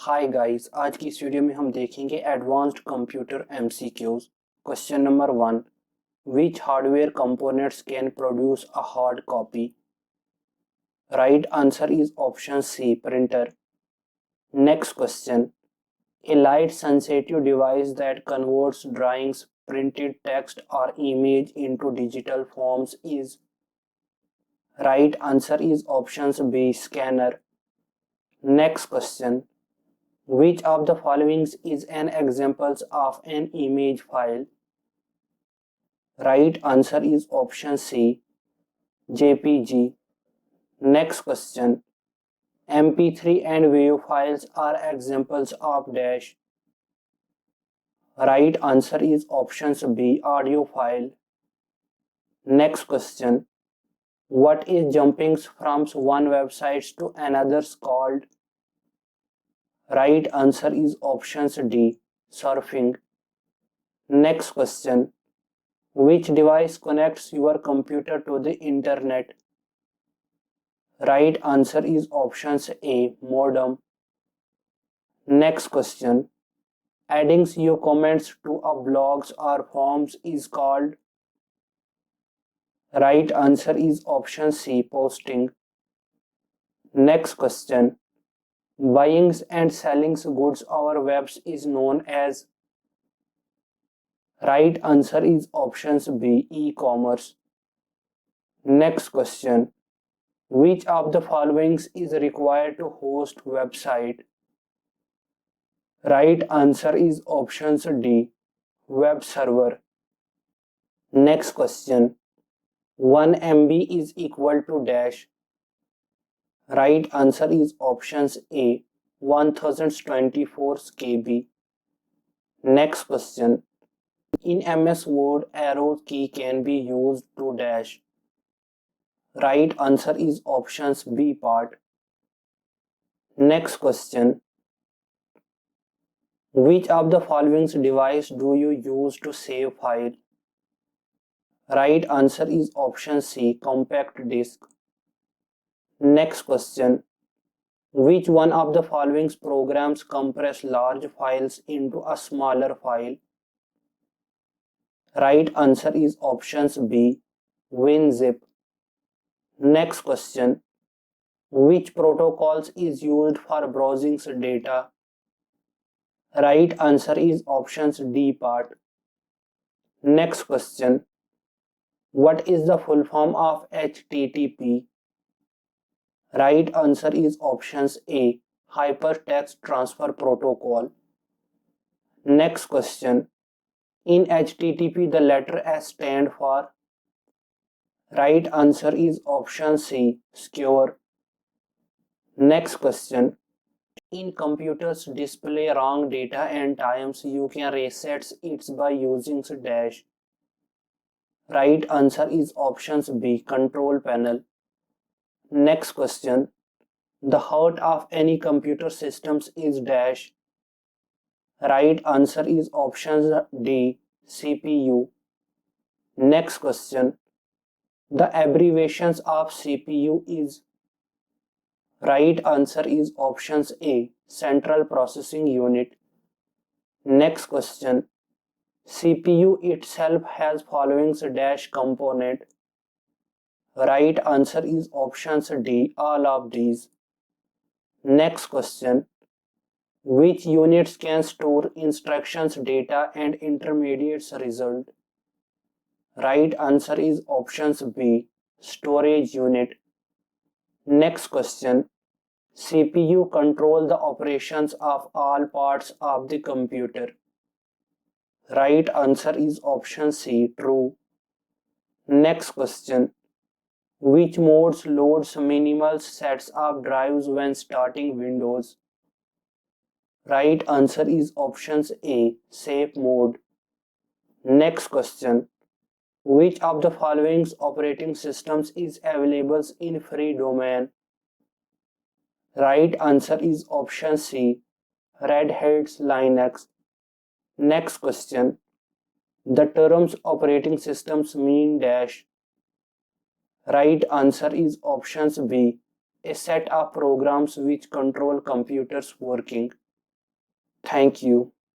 Hi guys, आज की इस वीडियो में हम देखेंगे advanced computer MCQs. Question number 1, which hardware components can produce a hard copy? Right answer is option C, printer. Next question, a light sensitive device that converts drawings, printed text or image into digital forms is. Right answer is options B, scanner. Next question, which of the following is an example of an image file? Right answer is option C, JPG. Next question, MP3 and WAV files are examples of dash. Right answer is option B, audio file. Next question, what is jumping from one website to another called? Right answer is option D, surfing. Next question, which device connects your computer to the internet? Right answer is option A, modem. Next question, adding your comments to a blogs or forms is called. Right answer is option C, posting. Next question, buying and selling goods over webs is known as. Right answer is option B, e-commerce. Next question, which of the following is required to host website? Right answer is option D, web server. Next question, 1 MB is equal to dash. Right answer is option A, 1024 KB. Next question, in MS Word, arrow key can be used to dash. Right answer is option B part. Next question, which of the following device do you use to save file? Right answer is option C, compact disc. Next question, which one of the following programs compress large files into a smaller file? Right answer is option B, WinZip. Next question, which protocols is used for browsing data? Right answer is option D part. Next question, what is the full form of HTTP? Right answer is option A, Hypertext Transfer Protocol. Next question, in HTTP the letter S stand for. Right answer is option C, secure. Next question, in computers display wrong data and times you can reset it by using dash. Right answer is option B, control panel. Next question, the heart of any computer systems is dash. Right answer is option D, CPU. Next question, the abbreviations of CPU is. Right answer is option A, Central Processing Unit. Next question, CPU itself has following dash component. Right answer is option D, all of these. Next question, which units can store instructions, data and intermediates result? Right answer is option B, storage unit. Next question, CPU control the operations of all parts of the computer. Right answer is option C, true. Next question, which modes loads minimal sets of drives when starting Windows? Right answer is option A, safe mode. Next question, which of the following operating systems is available in free domain? Right answer is option C, Red Hat's Linux. Next question, the terms operating systems mean dash. Right answer is option B, a set of programs which control computers working. Thank you.